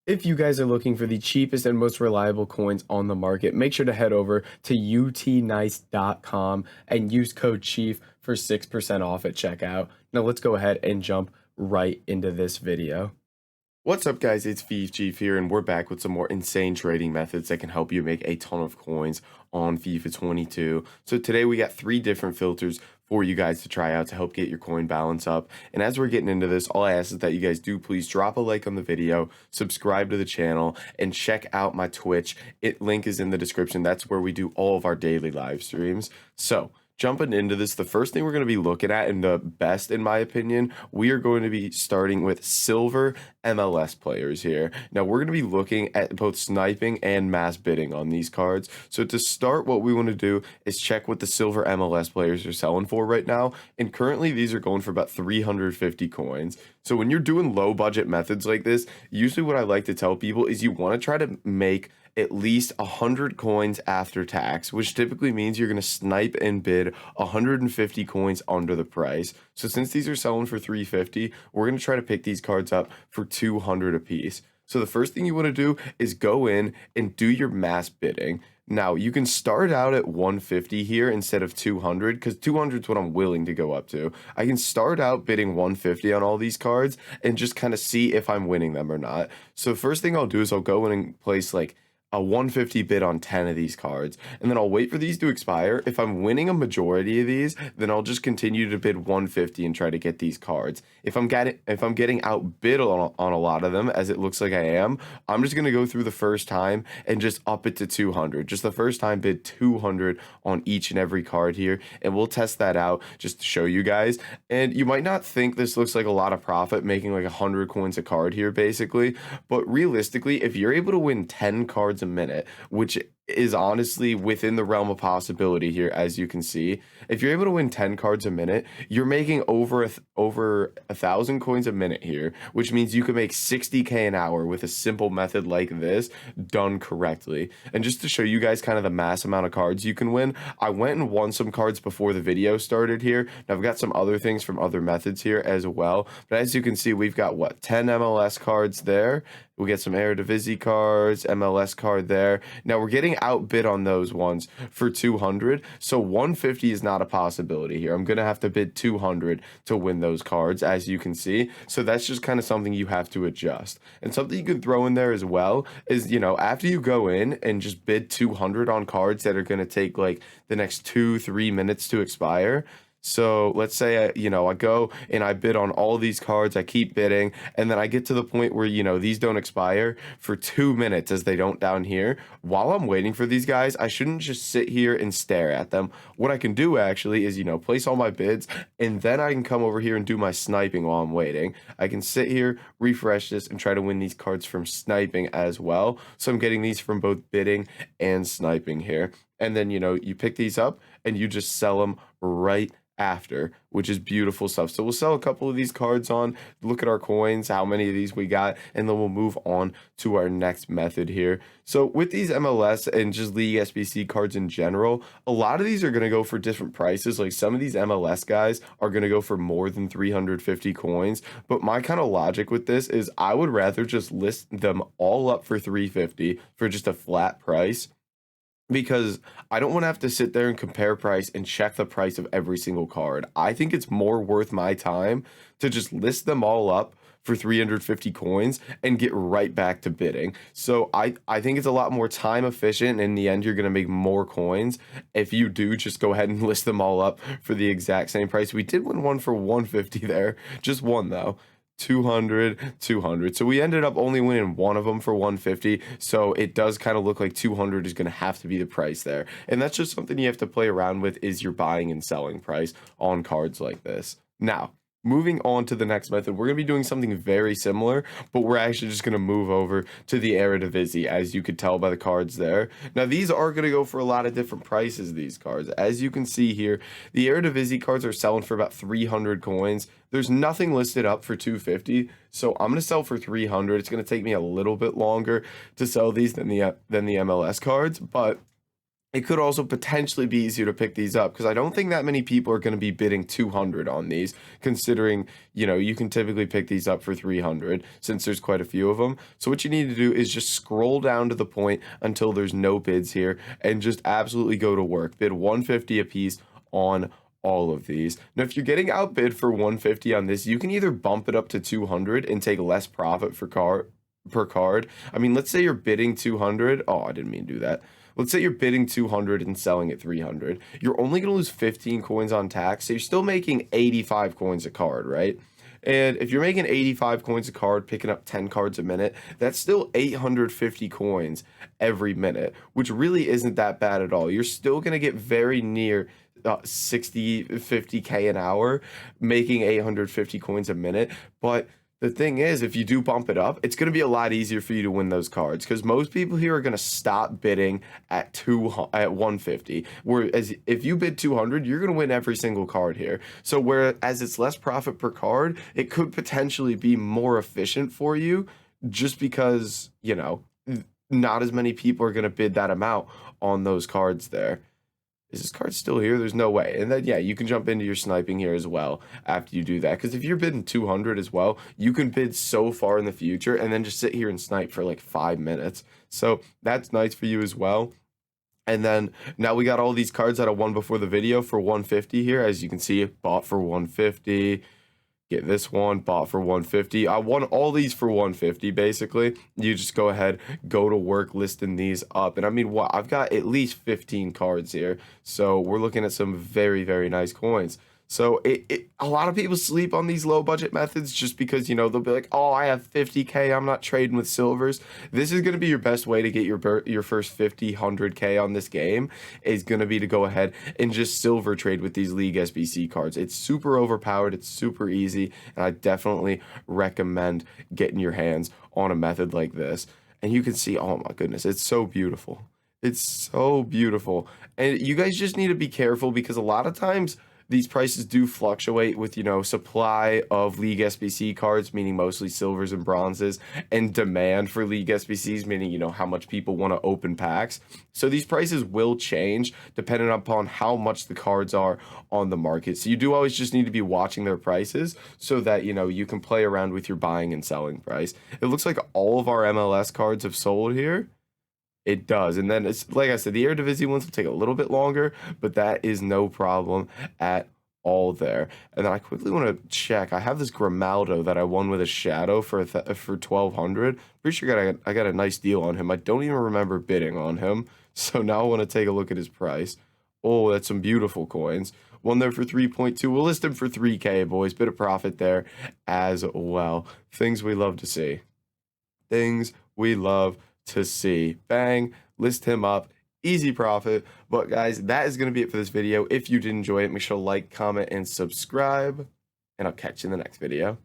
If you guys are looking for the cheapest and most reliable coins on the market, make sure to head over to utnice.com and use code CHIEF for 6% off at checkout. Now let's go ahead and jump right into this video. What's up, guys? It's FIFA Chief here, and we're back with some more insane trading methods that can help you make a ton of coins on FIFA 22. So today we got 3 different filters for you guys to try out to help get your coin balance up. And as we're getting into this, all I ask is that you guys do please drop a like on the video, subscribe to the channel, and check out my Twitch. Link is in the description. That's where we do all of our daily live streams. So jumping into this, the first thing we're going to be looking at, and the best in my opinion, we are going to be starting with silver MLS players here. Now we're going to be looking at both sniping and mass bidding on these cards. So to start, what we want to do is check what the silver MLS players are selling for right now, and currently these are going for about 350 coins. So when you're doing low budget methods like this, usually what I like to tell people is you want to try to make at least 100 coins after tax, which typically means you're going to snipe and bid 150 coins under the price. So since these are selling for 350, we're going to try to pick these cards up for 200 a piece. So the first thing you want to do is go in and do your mass bidding. Now you can start out at 150 here instead of 200, because 200 is what I'm willing to go up to. I can start out bidding 150 on all these cards and just kind of see if I'm winning them or not. So first thing I'll do is I'll go in and place like a 150 bid on 10 of these cards, and then I'll wait for these to expire. If I'm winning a majority of these, then I'll just continue to bid 150 and try to get these cards. If I'm getting outbid on a lot of them, as it looks like I am, I'm just gonna go through the first time and just up it to 200. Just the first time bid 200 on each and every card here, and we'll test that out just to show you guys. And you might not think this looks like a lot of profit, making like 100 coins a card here basically, but realistically, if you're able to win 10 cards a minute, which is honestly within the realm of possibility here, as you can see, if you're able to win 10 cards a minute, you're making over 1,000 coins a minute here, which means you can make 60k an hour with a simple method like this done correctly. And just to show you guys kind of the mass amount of cards you can win, I went and won some cards before the video started here. Now I've got some other things from other methods here as well, but as you can see, we've got what, 10 MLS cards there. We get some Eredivisie cards, MLS card there. Now we're getting outbid on those ones for 200, so 150 is not a possibility here. I'm gonna have to bid 200 to win those cards, as you can see. So that's just kind of something you have to adjust. And something you can throw in there as well is, you know, after you go in and just bid 200 on cards that are gonna take like the next 2-3 minutes to expire. So let's say, I go and I bid on all these cards, I keep bidding, and then I get to the point where, these don't expire for 2 minutes, as they don't down here. While I'm waiting for these guys, I shouldn't just sit here and stare at them. What I can do actually is, place all my bids, and then I can come over here and do my sniping while I'm waiting. I can sit here, refresh this, and try to win these cards from sniping as well. So I'm getting these from both bidding and sniping here. And then, you pick these up and you just sell them right after, which is beautiful stuff. So we'll sell a couple of these cards on, look at our coins, how many of these we got, and then we'll move on to our next method here. So with these MLS and just League SBC cards in general, a lot of these are going to go for different prices. Like some of these MLS guys are going to go for more than 350 coins, but my kind of logic with this is I would rather just list them all up for 350 for just a flat price, because I don't want to have to sit there and compare price and check the price of every single card. I think it's more worth my time to just list them all up for 350 coins and get right back to bidding. So I think it's a lot more time efficient, and in the end you're going to make more coins if you do just go ahead and list them all up for the exact same price. We did win one for 150 there, just one though. 200, 200. So we ended up only winning one of them for 150. So it does kind of look like 200 is going to have to be the price there. And that's just something you have to play around with, is your buying and selling price on cards like this. Now, moving on to the next method, we're going to be doing something very similar, but we're actually just going to move over to the Eredivisie, as you could tell by the cards there. Now, these are going to go for a lot of different prices, these cards. As you can see here, the Eredivisie cards are selling for about 300 coins. There's nothing listed up for 250, so I'm going to sell for 300. It's going to take me a little bit longer to sell these than the MLS cards, but it could also potentially be easier to pick these up because I don't think that many people are going to be bidding 200 on these, considering, you can typically pick these up for 300 since there's quite a few of them. So what you need to do is just scroll down to the point until there's no bids here and just absolutely go to work. Bid 150 a piece on all of these. Now, if you're getting outbid for 150 on this, you can either bump it up to 200 and take less profit per card. I mean, let's say you're bidding 200. Oh, I didn't mean to do that. Let's say you're bidding 200 and selling at 300. You're only going to lose 15 coins on tax, so you're still making 85 coins a card, right? And if you're making 85 coins a card, picking up 10 cards a minute, that's still 850 coins every minute, which really isn't that bad at all. You're still going to get very near 50k an hour, making 850 coins a minute, but the thing is, if you do bump it up, it's going to be a lot easier for you to win those cards because most people here are going to stop bidding at 150. Whereas if you bid 200, you're going to win every single card here. So whereas it's less profit per card, it could potentially be more efficient for you just because, not as many people are going to bid that amount on those cards there. Is this card still here? There's no way. And then, yeah, you can jump into your sniping here as well after you do that. Because if you're bidding 200 as well, you can bid so far in the future and then just sit here and snipe for like 5 minutes. So that's nice for you as well. And then now we got all these cards that I won before the video for 150 here. As you can see, bought for 150. Get this one, bought for 150. I won all these for 150, basically. You just go ahead, go to work listing these up. And I mean, what? I've got at least 15 cards here. So we're looking at some very, very nice coins. So a lot of people sleep on these low budget methods just because, they'll be like, oh, I have 50K. I'm not trading with silvers. This is going to be your best way to get your first 50, 100K on this game is going to be to go ahead and just silver trade with these League SBC cards. It's super overpowered. It's super easy. And I definitely recommend getting your hands on a method like this. And you can see, oh my goodness, it's so beautiful. It's so beautiful. And you guys just need to be careful because a lot of times these prices do fluctuate with, supply of League SBC cards, meaning mostly silvers and bronzes, and demand for League SBCs, meaning, how much people want to open packs. So these prices will change depending upon how much the cards are on the market. So you do always just need to be watching their prices so that, you can play around with your buying and selling price. It looks like all of our MLS cards have sold here. It does. And then it's like I said, the Eredivisie ones will take a little bit longer, but that is no problem at all there. And then I quickly want to check. I have this Grimaldo that I won with a shadow for 1200. Pretty sure I got a nice deal on him. I don't even remember bidding on him. So now I want to take a look at his price. Oh, that's some beautiful coins. One there for 3.2. We'll list him for 3K, boys. Bit of profit there as well. Things we love to see. Things we love to see. Bang, list him up, easy profit. But guys, that is going to be it for this video. If you did enjoy it, make sure to like, comment, and subscribe, and I'll catch you in the next video.